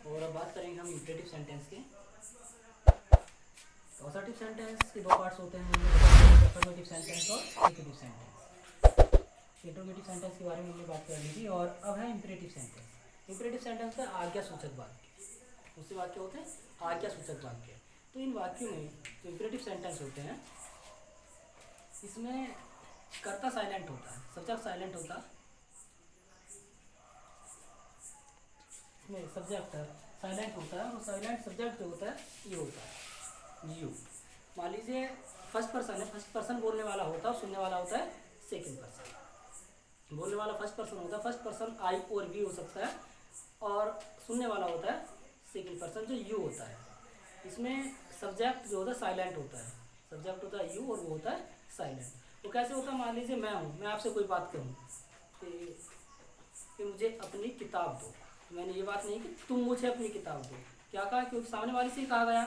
और अब बात करेंगे हम इंपरेटिव सेंटेंस के। पॉजिटिव सेंटेंस के दो पार्ट्स होते हैं, अफर्मेटिव सेंटेंस और नेगेटिव सेंटेंस। इंटरोगेटिव सेंटेंस के बारे में हमने बात कर ली थी, और अब है इंपरेटिव सेंटेंस। इंपरेटिव सेंटेंस है आज्ञा सूचक वाक्य। उससे वाक्य होते हैं आज्ञा सूचक वाक्य। तो इन वाक्यों में जो इंपरेटिव सेंटेंस होते हैं, इसमें कर्ता साइलेंट होता है, सब्जेक्ट साइलेंट होता है। इसमें सब्जेक्ट साइलेंट होता है, और साइलेंट सब्जेक्ट जो होता है ये होता है यू। मान लीजिए फर्स्ट पर्सन है, फर्स्ट पर्सन बोलने वाला होता है, सुनने वाला होता है सेकंड पर्सन। बोलने वाला फर्स्ट पर्सन होता है, फर्स्ट पर्सन आई और वी हो सकता है, और सुनने वाला होता है सेकंड पर्सन जो यू होता है। इसमें सब्जेक्ट जो होता है साइलेंट होता है, सब्जेक्ट होता है यू और वो होता है साइलेंट। तो कैसे होता है, मान लीजिए मैं हूँ, मैं आपसे कोई बात करूँ कि मुझे अपनी किताब दो। तो मैंने ये बात नहीं कि तुम मुझे अपनी किताब दो, क्या कहा, क्योंकि सामने वाले से कहा गया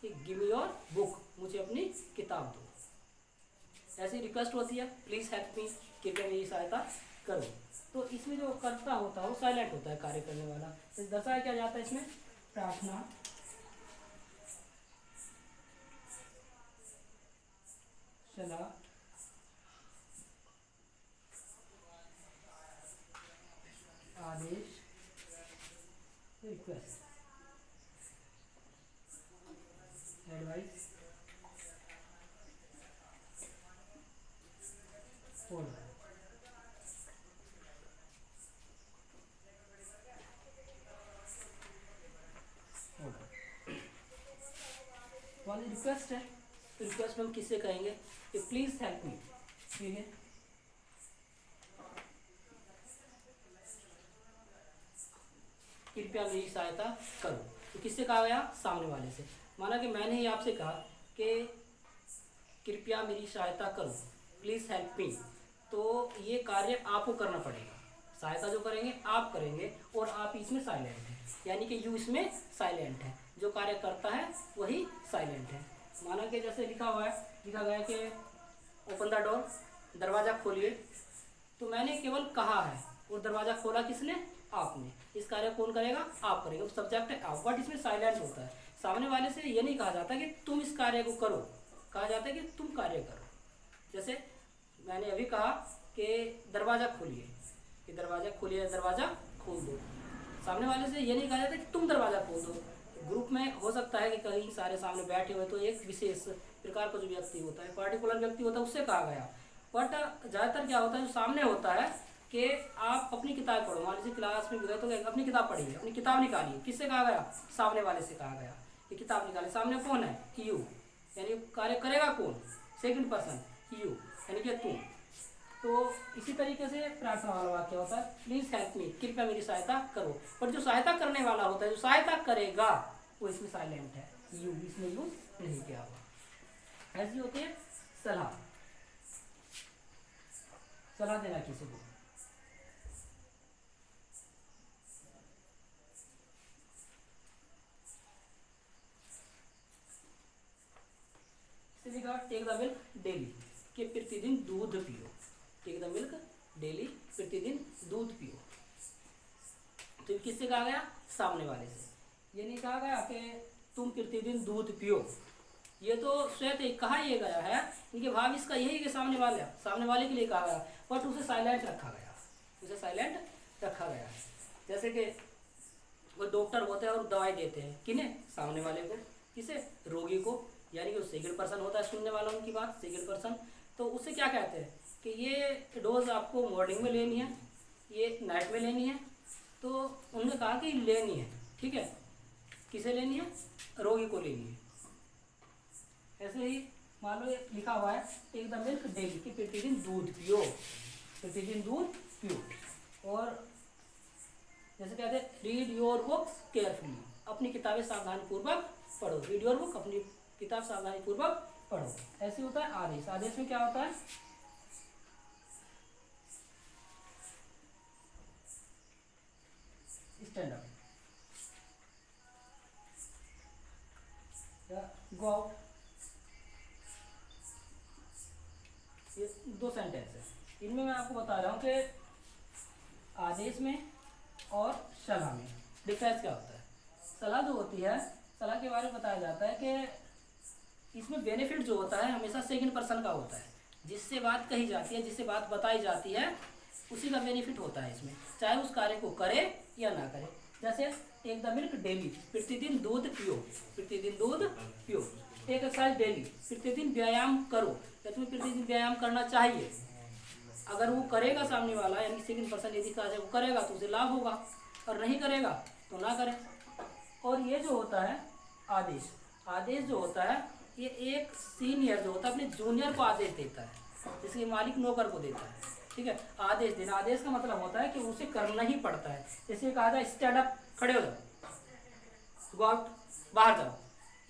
कि गिव मी योर बुक, मुझे अपनी किताब दो। ऐसी रिक्वेस्ट होती है, प्लीज़ हेल्प मी, कृपया मेरी सहायता करो। तो इसमें जो कर्ता होता है वो साइलेंट होता है, कार्य करने वाला। तो दर्शाया क्या जाता है इसमें, प्रार्थना, सलाह, आदेश, रिक्वेस्ट, एडवाइस, ऑर्डर। वाली रिक्वेस्ट है, तो रिक्वेस्ट हम किससे कहेंगे कि प्लीज़ हेल्प मी, ठीक है। कृपया मेरी सहायता करो, तो किससे कहा गया, सामने वाले से। माना कि मैंने ही आपसे कहा कि कृपया मेरी सहायता करो, प्लीज़ हेल्प मी, तो ये कार्य आपको करना पड़ेगा। सहायता जो करेंगे आप करेंगे, और आप इसमें साइलेंट हैं, यानी कि यू इसमें साइलेंट है। जो कार्य करता है वही साइलेंट है। माना कि जैसे लिखा हुआ है, लिखा गया कि ओपन द डोर, दरवाज़ा खोलिए। तो मैंने केवल कहा है, और दरवाज़ा खोला किसने, आपने। इस कार्य कौन करेगा, आप करेंगे, सब्जेक्ट है आप, बट इसमें साइलेंट होता है। सामने वाले से ये नहीं कहा जाता कि तुम इस कार्य को करो, कहा जाता है कि तुम कार्य करो। जैसे मैंने अभी कहा कि दरवाज़ा खोलिए, कि दरवाज़ा खोलिए, दरवाज़ा खोल दो। सामने वाले से ये नहीं कहा जाता कि तुम दरवाज़ा खोल दो। ग्रुप में हो सकता है कि कई सारे सामने बैठे हुए, तो एक विशेष प्रकार का जो व्यक्ति होता है, पार्टिकुलर व्यक्ति होता है, उससे कहा गया। बट ज़्यादातर क्या होता है, जो सामने होता है कि आप अपनी किताब पढ़ो। मान लीजिए क्लास में भी गए तो अपनी किताब पढ़िए, अपनी किताब निकालिए। किससे कहा गया, सामने वाले से कहा गया कि किताब निकालिए। सामने कौन है, यू, यानी कार्य करेगा कौन, सेकंड पर्सन यू, यानी कि तुम। तो इसी तरीके से प्रार्थना वाला वाक्य होता है, प्लीज़ हेल्प मी, कृपया मेरी सहायता करो। पर जो सहायता करने वाला होता है, जो सहायता करेगा, वो इसमें साइलेंट है, यू इसमें यूज नहीं किया हुआ। ऐसी होती है सलाह, सलाह देना किसी को। लिखा टेक द मिल्क डेली, कि प्रतिदिन दूध पियो। टेक द मिल्क डेली, प्रतिदिन दूध पियो। तो किससे कहा गया, सामने वाले से। ये नहीं कहा गया कि तुम प्रतिदिन दूध पियो, ये तो स्वयं कहा ये गया है, इनके भाव इसका यही कि सामने वाले के लिए कहा गया, बट उसे साइलेंट रखा गया, उसे साइलेंट रखा गया। जैसे कि वो डॉक्टर होते हैं और दवाई देते हैं, किन्हें, सामने वाले को। किसे, रोगी को, यानी कि वो सेकंड पर्सन होता है, सुनने वाला उनकी बात, सेकंड पर्सन। तो उससे क्या कहते हैं कि ये डोज आपको मॉर्निंग में लेनी है, ये नाइट में लेनी है। तो उन्होंने कहा कि लेनी है, ठीक है। किसे लेनी है, रोगी को लेनी है। ऐसे ही मान लो लिखा हुआ है टेक द मिल्क डेली, कि प्रतिदिन दूध पियो, प्रतिदिन दूध पियो। और जैसे कहते हैं रीड योर बुक्स केयरफुली, अपनी किताबें सावधानीपूर्वक पढ़ो। रीड योर बुक, अपनी किताब सावधानीपूर्वक पढ़ो। ऐसे होता है आदेश। आदेश में क्या होता है, स्टैंड अप, गो आउट। ये दो सेंटेंस है, इनमें मैं आपको बता रहा हूँ कि आदेश में और सलाह में डिफरेंस क्या होता है? सलाह जो होती है, सलाह के बारे में बताया जाता है कि इसमें बेनिफिट जो होता है हमेशा सेकंड पर्सन का होता है। जिससे बात कही जाती है, जिससे बात बताई जाती है, उसी का बेनिफिट होता है इसमें, चाहे उस कार्य को करे या ना करे। जैसे टेक द मिल्क डेली, प्रतिदिन दूध पियो, प्रतिदिन दूध पियो। टेक एक्सरसाइज डेली, प्रतिदिन व्यायाम करो, या तुम्हें प्रतिदिन व्यायाम करना चाहिए। अगर वो करेगा सामने वाला, यानी सेकंड पर्सन यदि कार्य वो करेगा तो उसे लाभ होगा, और नहीं करेगा तो ना करे। और ये जो होता है आदेश, आदेश जो होता है ये एक सीनियर जो होता है अपने जूनियर को आदेश देता है, जैसे मालिक नौकर को देता है, ठीक है। आदेश देना, आदेश का मतलब होता है कि उसे करना ही पड़ता है। जैसे कहा जाए स्टैंड अप, खड़े हो जाओ, गो आउट, बाहर जाओ।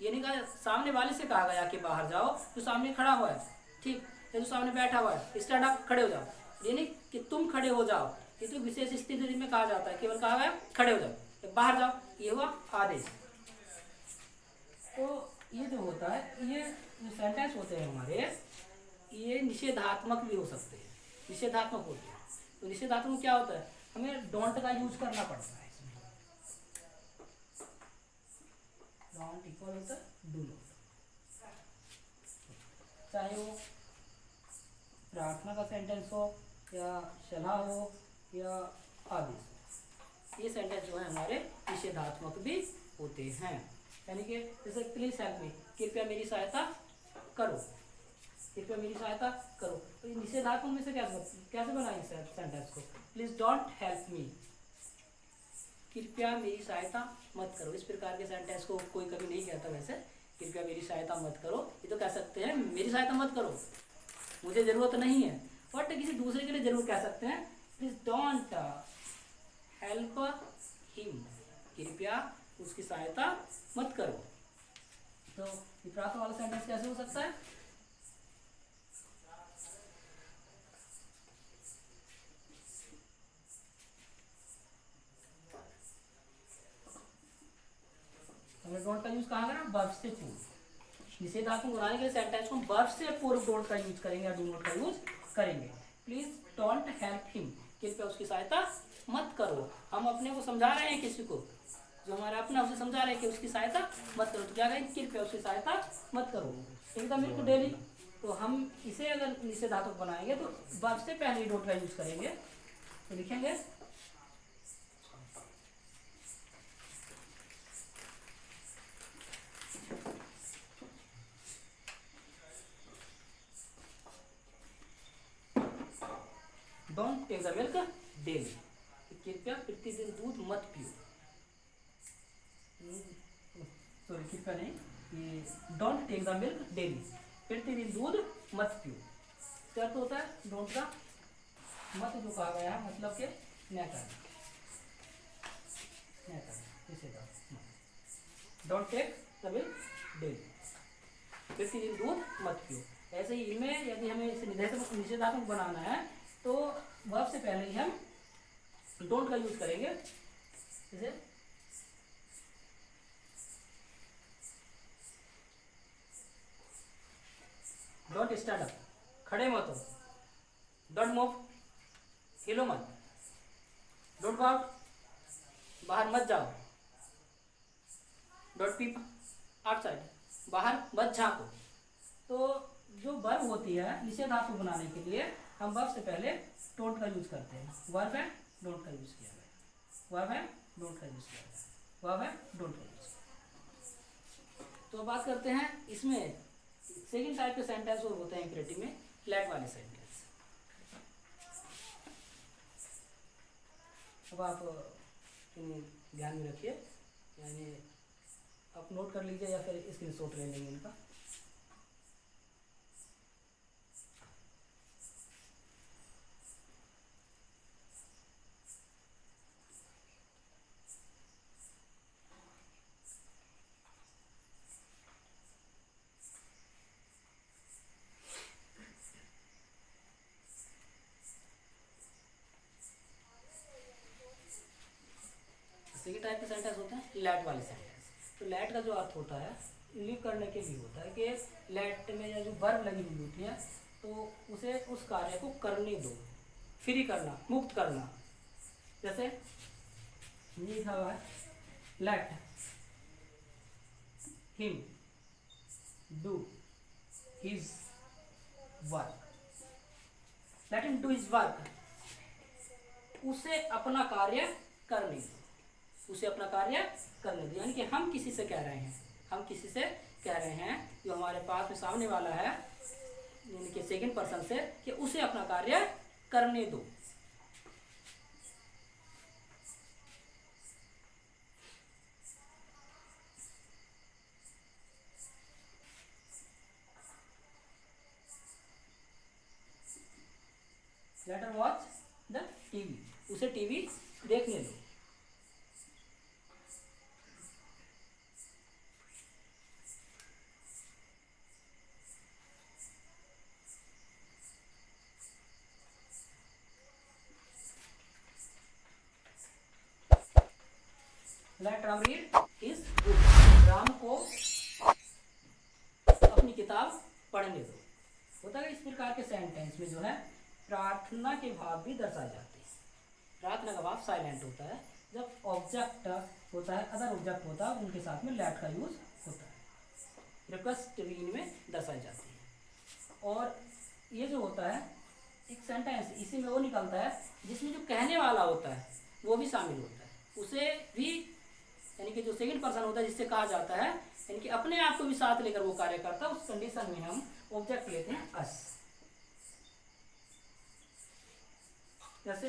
ये नहीं कहा, सामने वाले से कहा गया कि बाहर जाओ, जो सामने खड़ा हुआ है, ठीक, या जो सामने बैठा हुआ है, स्टैंड अप, खड़े हो जाओ। ये नहीं कि तुम खड़े हो जाओ, ये तो विशेष स्थिति में कहा जाता है, केवल कहा गया खड़े हो जाओ, बाहर जाओ, ये हुआ आदेश। तो ये जो होता है, ये जो सेंटेंस होते हैं हमारे, ये निषेधात्मक भी हो सकते हैं, निषेधात्मक होते हैं। तो निषेधात्मक क्या होता है, हमें डोंट का यूज करना पड़ता है इसमें। डोंट इक्वल होता है डू नॉट, चाहे वो प्रार्थना का सेंटेंस हो या सलाह हो या आदेश, ये सेंटेंस जो है हमारे निषेधात्मक भी होते हैं। यानी कि जैसे प्लीज हेल्प मी, कृपया मेरी सहायता करो, कृपया मेरी सहायता करो। तो ये निषेधात्मक में से कैसे बनाएंगे सेंटेंस को? प्लीज डोंट हेल्प मी, कृपया मेरी सहायता मत करो। इस प्रकार के सेंटेंस को कोई कभी नहीं कहता वैसे, कृपया मेरी सहायता मत करो। ये तो कह सकते हैं मेरी सहायता मत करो, मुझे ज़रूरत नहीं है, बट किसी दूसरे के लिए जरूर कह सकते हैं प्लीज डोंट हेल्प हिम, कृपया उसकी सहायता मत करो। तो ये प्रार्थना वाला सेंटेंस कैसे हो सकता है? हमने डोंट का यूज कहाँ करा? वर्ब से पूर्व। निषेधात्मक बनाने के लिए सेंटेंस को वर्ब से पूर्व डोंट का यूज करेंगे या डू नॉट का यूज करेंगे। प्लीज डोंट हेल्प हिम, कृपया उसकी सहायता मत करो। हम अपने को समझा रहे हैं, किसी को जो हमारा अपना, उसे समझा रहे हैं कि उसकी सहायता मत करो, तो क्या कहेंगे? कृपया उसकी सहायता मत करो। एकदम बिल्कुल डेली, तो हम इसे अगर निषेधात्मक बनाएंगे तो वर्ब से पहले डोंट का यूज करेंगे। तो लिखेंगे don't take the milk daily, कृपया प्रतिदिन दूध मत पियो। सॉरी, कृपया नहीं, ये don't take the milk daily, प्रतिदिन दूध मत पियो। क्या अर्थ होता है डोंट का? मत जो कहा गया है, मतलब के न कर, इसे don't take the milk daily, प्रतिदिन दूध मत पियो। ऐसे ही इनमें यदि हमें इसे निषेधात्मक बनाना है तो वर्ब से पहले ही हम डोंट का यूज करेंगे। जैसे डोंट स्टैंड अप, खड़े मत हो, डोंट मूव, हिलो मत, डोंट गो आउट, बाहर मत जाओ, डोंट पीप आउटसाइड, बाहर मत झांको। तो जो वर्ब होती है निषेधात्मक बनाने के लिए हम वर्ब से पहले डोंट का यूज करते हैं। वर्ब है डोंट का यूज किया गया, वर्ब है डोंट का यूज किया गया, वर्ब है डोंट का यूज किया। तो बात करते हैं इसमें सेकंड टाइप के सेंटेंस और होते हैं इंपरेटिव में, लेट वाले सेंटेंस। अब आप ध्यान में रखिए, यानी आप नोट कर लीजिए या फिर स्क्रीनशॉट ले लेंगे इनका। सेकंड टाइप के सेंटेंस होते हैं लेट वाले सेंटेंस। तो लेट का जो अर्थ होता है लीव करने के लिए होता है कि लेट में जो वर्ब लगी हुई होती है तो उसे उस कार्य को करने दो, फ्री करना, मुक्त करना। जैसे ये लिखा हुआ है let him do his work, let him do his work, उसे अपना कार्य करने दो, उसे अपना कार्य करने दो। यानी कि हम किसी से कह रहे हैं, हम किसी से कह रहे हैं जो हमारे पास में सामने वाला है, यानी कि सेकंड पर्सन से, कि उसे अपना कार्य करने दो। Let her watch the TV, उसे टीवी देखने दो। Let Ram read his book, Ram को अपनी किताब पढ़ने दो। होता है इस प्रकार के सेंटेंस में जो है प्रार्थना के भाव भी दर्शाए जाते हैं। प्रार्थना का भाव साइलेंट होता है, जब ऑब्जेक्ट होता है, अदर ऑब्जेक्ट होता है, उनके साथ में लेट का यूज होता है। रिक्वेस्ट भी इनमें दर्शाई जाती है। और ये जो होता है एक सेंटेंस, इसी में वो निकलता है जिसमें जो कहने वाला होता है वो भी शामिल होता है, उसे भी, यानी कि जो सेकंड पर्सन होता है जिससे कहा जाता है, यानी कि अपने आप को भी साथ लेकर वो कार्य करता है, उस कंडीशन में हम ऑब्जेक्ट लेते हैं अस। जैसे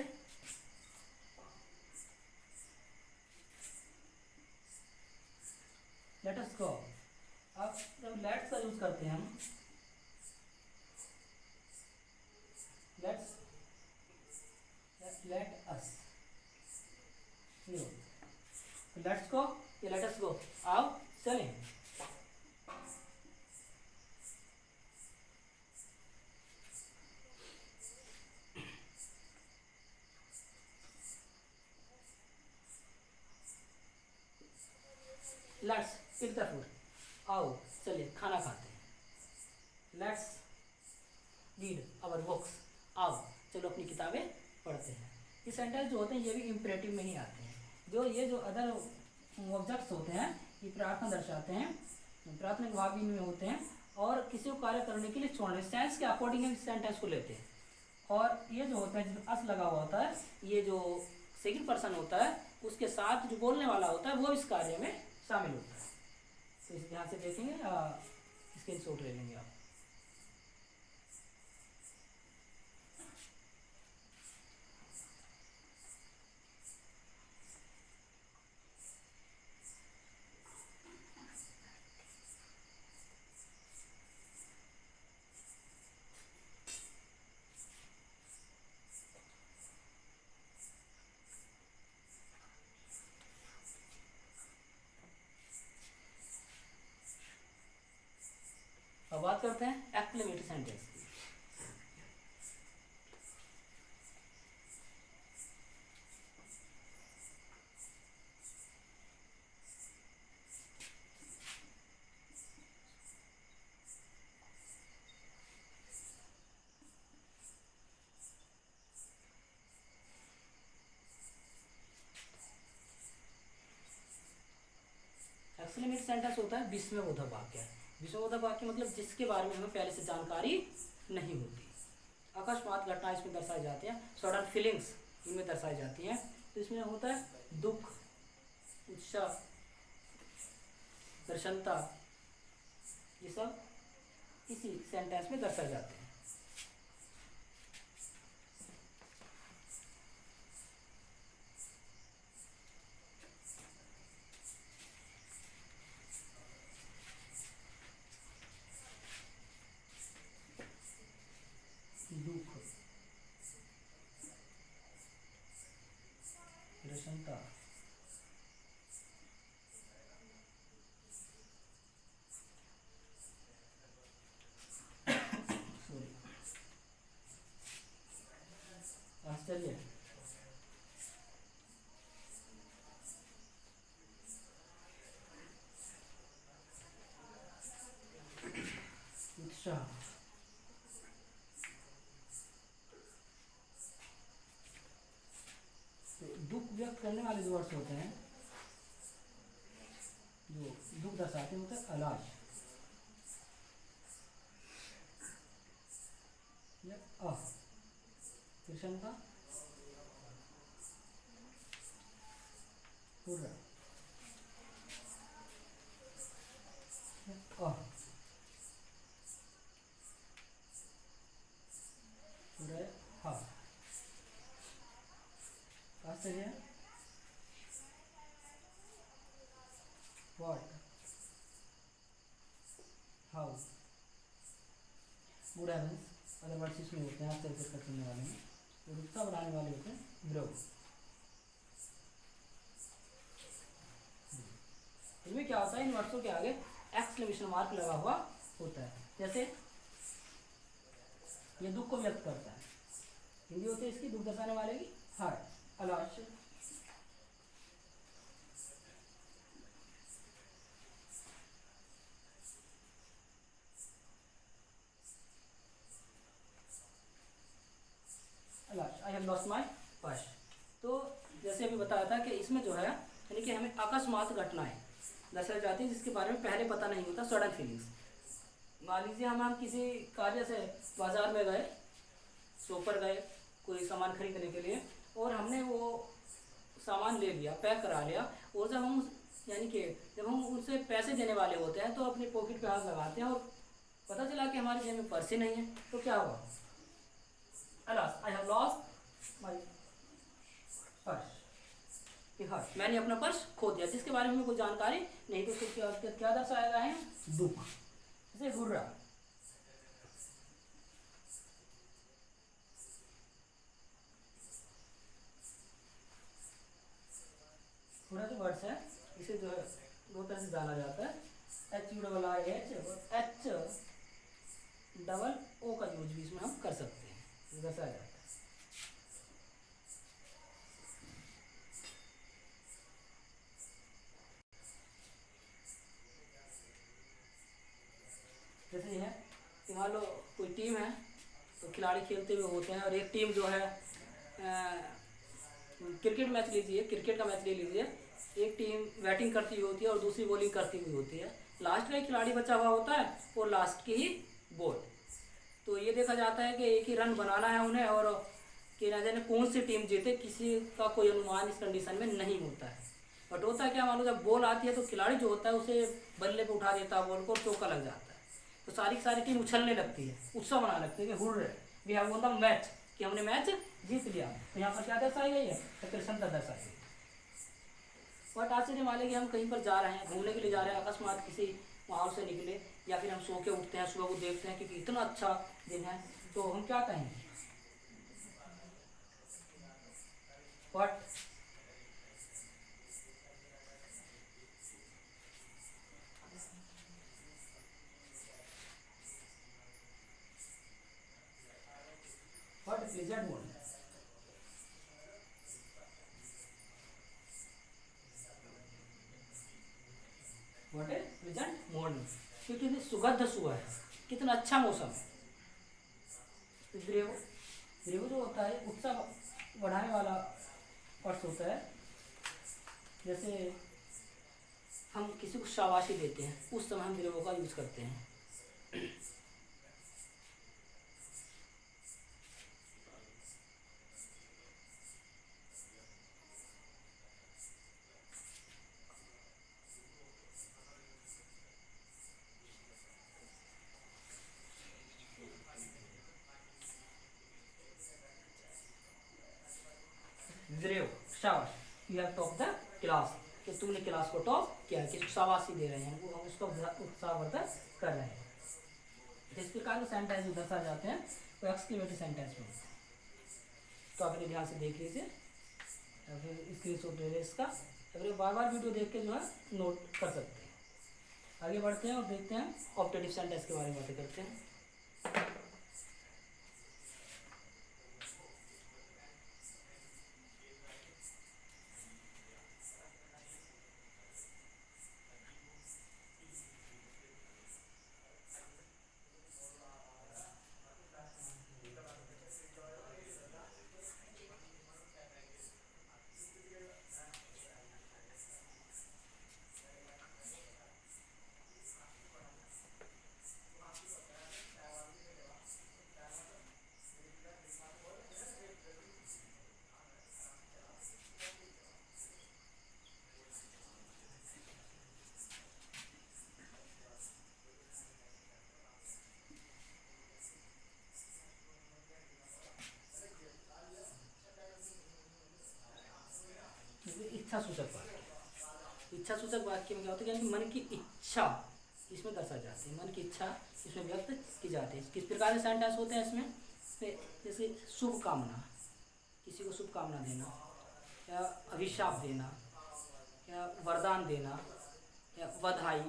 लेट अस गो, अब जब लेट्स का यूज करते हैं हम, let's, let us, let's go, ये लेट अस गो, आओ चलें। लेट्स ईट द फूड, आओ चलिए खाना खाते हैं। लेट्स रीड आवर बुक्स, आओ चलो अपनी किताबें पढ़ते हैं। ये सेंटेंस जो होते हैं ये भी इम्परेटिव में ही आते हैं। जो ये जो अदर ऑब्जेक्ट्स होते हैं ये प्रार्थना दर्शाते हैं, प्रार्थना के भाव भी इनमें होते हैं, और किसी को कार्य करने के लिए छोड़ने, सेंस के अकॉर्डिंग हम सेंटेंस को लेते हैं। और ये जो होता है जिसमें अस लगा हुआ होता है, ये जो सेकंड पर्सन होता है उसके साथ जो बोलने वाला होता है वो इस कार्य में शामिल होता है। तो इस ध्यान से देखेंगे, स्क्रीनशॉट ले लेंगे आप। अब बात करते हैं एक्सक्लेमेटरी सेंटेंस की। एक्सक्लेमेटरी सेंटेंस होता है विस्मयबोधक वाक्य। विस्मयबोधक वाक्य मतलब जिसके बारे में हमें पहले से जानकारी नहीं होती, अकस्मात घटना इसमें दर्शाई जाती है, सडन फीलिंग्स इनमें दर्शाई जाती हैं। तो इसमें होता है दुख, उत्साह, प्रसन्नता, ये सब इसी सेंटेंस में दर्शाए जाते हैं। दुख, प्रसन्नता, आश्चर्य, उत्साह, तो दुख व्यक्त करने वाले जो वर्ड्स होते हैं दुख दर्शाते हैं होता है अलाश या कृष्णता हुर्रा हुर्रा हा आश्चर्य what how good heavens other words इसमें होते हैं आश्चर्य से करने वाले में और उत्साह बढ़ाने वाले होते हैं ब्रो। इनमें क्या होता है इन वर्ड्सों के आगे एक्सक्लेमेशन मार्क लगा हुआ होता है। जैसे ये दुख को व्यक्त करता है, हिंदी होती है इसकी दुख दर्शाने वाले की heart alas alas I have lost my purse. तो जैसे अभी बताया था कि इसमें जो है यानी कि हमें अकस्मात घटनाएं दर्शाई जाती है जिसके बारे में पहले पता नहीं होता, सडन फीलिंग्स। मान लीजिए हम किसी कार्य से बाजार में गए, शॉप पर गए कोई सामान खरीदने के लिए और हमने वो सामान ले लिया, पैक करा लिया और जब हम यानी कि जब हम उनसे पैसे देने वाले होते हैं तो अपने पॉकेट पे हाथ लगाते हैं और पता चला कि हमारे जेब में पर्स ही नहीं है, तो क्या हुआ? Alas I have lost my purse, मैंने अपना पर्स खो दिया, जिसके बारे में कोई जानकारी नहीं, तो उसको क्या दर्शाया गया है? दुख। जैसे हुर्रा हुर्रा जो वर्ड्स है इसे जो है दो तरह से जाना जाता है, HURRH और HOO का यूज भी इसमें हम कर सकते हैं, दर्शाया जाता है। जैसे ये है कि मान लो कोई टीम है तो खिलाड़ी खेलते हुए होते हैं और एक टीम जो है क्रिकेट मैच लीजिए, क्रिकेट का मैच ले लीजिए, एक टीम बैटिंग करती हुई होती है और दूसरी बॉलिंग करती हुई होती है, लास्ट का एक खिलाड़ी बचा हुआ होता है और लास्ट की ही बॉल। तो ये देखा जाता है कि एक ही रन बनाना है उन्हें और कि ना जाने कौन सी टीम जीते किसी का कोई अनुमान इस कंडीशन में नहीं होता है। बट होता है क्या, मान लो जब बॉल आती है तो खिलाड़ी जो होता है उसे बल्ले पे उठा देता है बॉल को, चौका लग जाता है, तो सारी की सारी टीम उछलने लगती है, उत्साह मनाने लगती है कि hurray we have won the match, कि हमने मैच जीत लिया। तो यहाँ पर क्या दर्शाई गई है? प्रसन्नता दर्शाई गई। बट आश्चर्य माने कि हम कहीं पर जा रहे हैं, घूमने के लिए जा रहे हैं, अकस्मात किसी माहौल से निकले या फिर हम सो के उठते हैं, सुबह को देखते हैं कि इतना अच्छा दिन है, तो हम क्या कहेंगे? What what pleasant mode, what A pleasant morning, क्योंकि सुगंध सुबह है, कितना अच्छा मौसम है। द्रेव द्रेव जो होता है उत्साह बढ़ाने वाला अर्थ होता है। जैसे हम किसी को शाबाशी देते हैं उस समय हम द्रेवों का यूज करते हैं। द्रेव शाबाश, you have top the class, कि तुमने क्लास को टॉप किया, किसी को शाबाशी दे रहे हैं, वो हम उसका उत्साहवर्धन कर रहे हैं। इस प्रकार के सेंटेंस दर्शा जाते हैं तो एक्सक्लेमेटरी सेंटेंस में। तो आप ध्यान से देख लीजिए, फिर स्क्रीन शॉट ले लें इसका, अगर बार बार वीडियो देख के जो है नोट कर सकते हैं। आगे बढ़ते हैं और देखते हैं ऑप्टेटिव सेंटेंस के बारे में बातें करते हैं। इच्छा सूचक वाक्य। इच्छा सूचक वाक्य में क्या होता है, यानी मन की इच्छा इसमें दर्शा जाती है, मन की इच्छा इसमें व्यक्त की जाती है। किस प्रकार के सेंटेंस होते हैं इसमें, जैसे शुभ कामना, किसी को शुभ कामना देना, या अभिशाप देना, या वरदान देना, या बधाई,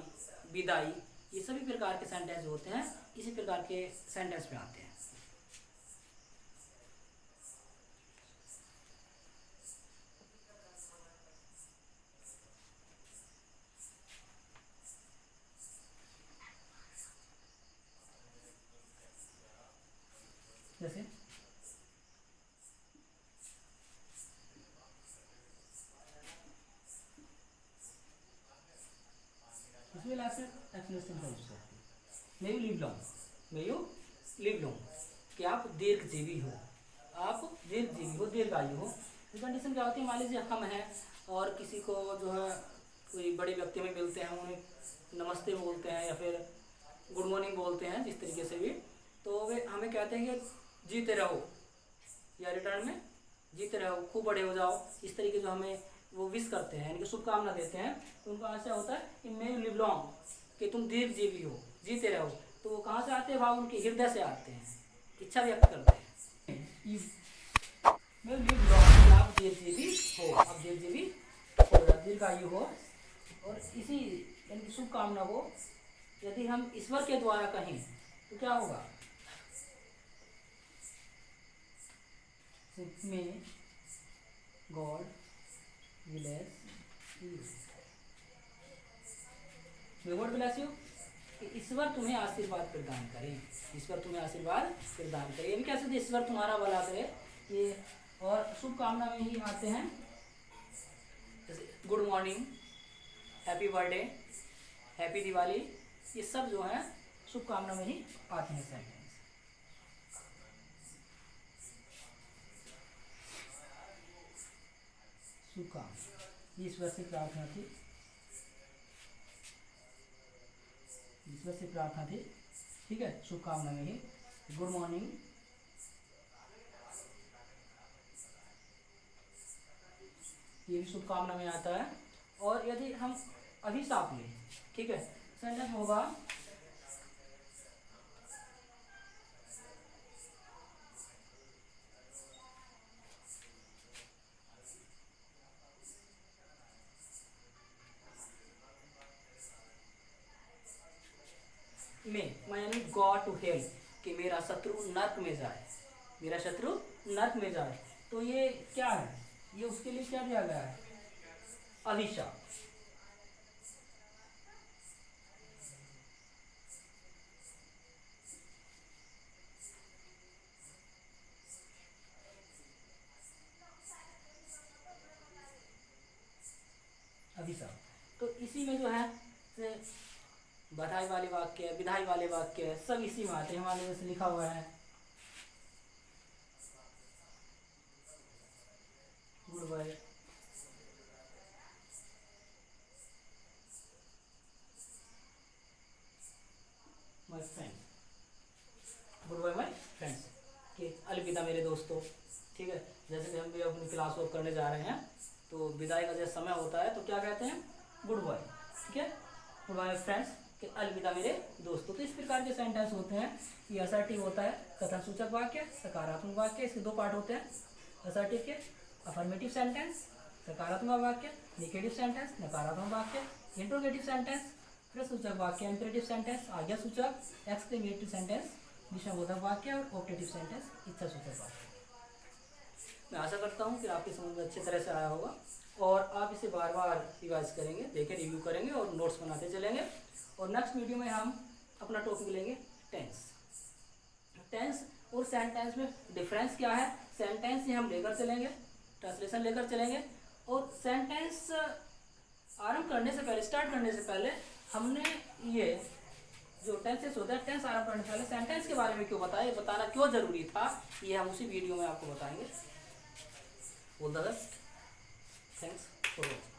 विदाई, ये सभी प्रकार के सेंटेंस होते हैं इसी प्रकार के सेंटेंस में आते हैं। जैसे इसमें लास्ट एक्सप्लेनेशन का यूज करते हैं, may you live long, may you live long, कि आप दीर्घजीवी हो, आप दीर्घजीवी हो, दीर्घायु हो। इस कंडीशन क्या होती है, मान लीजिए हम हैं और किसी को जो है कोई बड़े व्यक्ति में मिलते हैं, उन्हें नमस्ते बोलते हैं या फिर गुड मॉर्निंग बोलते हैं, जिस तरीके से भी, तो वे हमें कहते हैं कि जीते रहो, या रिटर्न में जीते रहो, खूब बड़े हो जाओ, इस तरीके जो हमें वो विश करते हैं, यानी कि शुभकामना देते हैं। तो उनका आशय होता है कि मे यू लिव लॉन्ग, कि तुम दीर्घजीवी हो, जीते रहो। तो वो कहाँ से आते हैं, भाव उनके हृदय से आते हैं, इच्छा व्यक्त करते हैं। मे यू लिव लॉन्ग, आप दीर्घजीवी हो, आप दीर्घजीवी हो, दीर्घायु हो। और इसी यानी कि शुभकामना को यदि हम ईश्वर के द्वारा कहें तो क्या होगा, may God bless you, may God bless you, कि ईश्वर तुम्हें आशीर्वाद प्रदान करे, ईश्वर तुम्हें आशीर्वाद प्रदान करे, ये भी कैसे ईश्वर तुम्हारा भला करे, ये और शुभकामना में ही आते हैं, जैसे good morning, happy birthday, happy Diwali, ये सब जो है शुभकामना में ही आते हैं सेंटेंस। शुभकामना, ईश्वर से प्रार्थना थी, ईश्वर से प्रार्थना थी, ठीक है, शुभकामना में ही। गुड मॉर्निंग, ये भी शुभकामना में आता है। और यदि हम अभिशाप लें, ठीक है, सेंटेंस होगा मैं यानी गॉड टू हेल, कि मेरा शत्रु नर्क में जाए, मेरा शत्रु नर्क में जाए। तो ये क्या है, ये उसके लिए क्या दिया गया है, अभिशाप। अभिशाप, तो इसी में जो है बधाई वाले वाक्य, विदाई वाले वाक्य, सब इसी में आते हैं। हमारे जैसे लिखा हुआ है goodbye, my friends, goodbye my friends, कि अलविदा मेरे दोस्तों, ठीक है। जैसे कि हम भी अपनी क्लास वर्क करने जा रहे हैं तो विदाई का जैसे समय होता है तो क्या कहते हैं, गुड बाय, ठीक है, गुड बाय फ्रेंड्स, कि अलविदा मेरे दोस्तों। तो इस प्रकार के सेंटेंस होते हैं। ये असर्टिव होता है, कथन सूचक वाक्य, सकारात्मक वाक्य, इसके दो पार्ट होते हैं असर्टिव के, अफर्मेटिव सेंटेंस सकारात्मक वाक्य, नेगेटिव सेंटेंस नकारात्मक वाक्य, इंट्रोगेटिव सेंटेंस प्रश्नसूचक वाक्य, इंपेरेटिव सेंटेंस आज्ञा सूचक, एक्सक्लेमेटरी सेंटेंस विषयबोधक वाक्य, और ऑब्जेक्टिव सेंटेंस इच्छा सूचक वाक्य। मैं आशा करता हूँ कि आपकी समझ में अच्छी तरह से आया होगा और आप इसे बार बार रिवाइज करेंगे, देखें, रिव्यू करेंगे और नोट्स बनाते चलेंगे। और नेक्स्ट वीडियो में हम अपना टॉपिक लेंगे टेंस। टेंस और सेंटेंस में डिफरेंस क्या है, सेंटेंस से हम लेकर चलेंगे, ट्रांसलेशन लेकर चलेंगे। और सेंटेंस आरंभ करने से पहले, स्टार्ट करने से पहले हमने ये जो टेंसेस होता है, टेंस आरंभ करने से पहले सेंटेंस के बारे में क्यों बताया, बताना क्यों जरूरी था, ये हम उसी वीडियो में आपको बताएंगे। All the best, thanks for watching.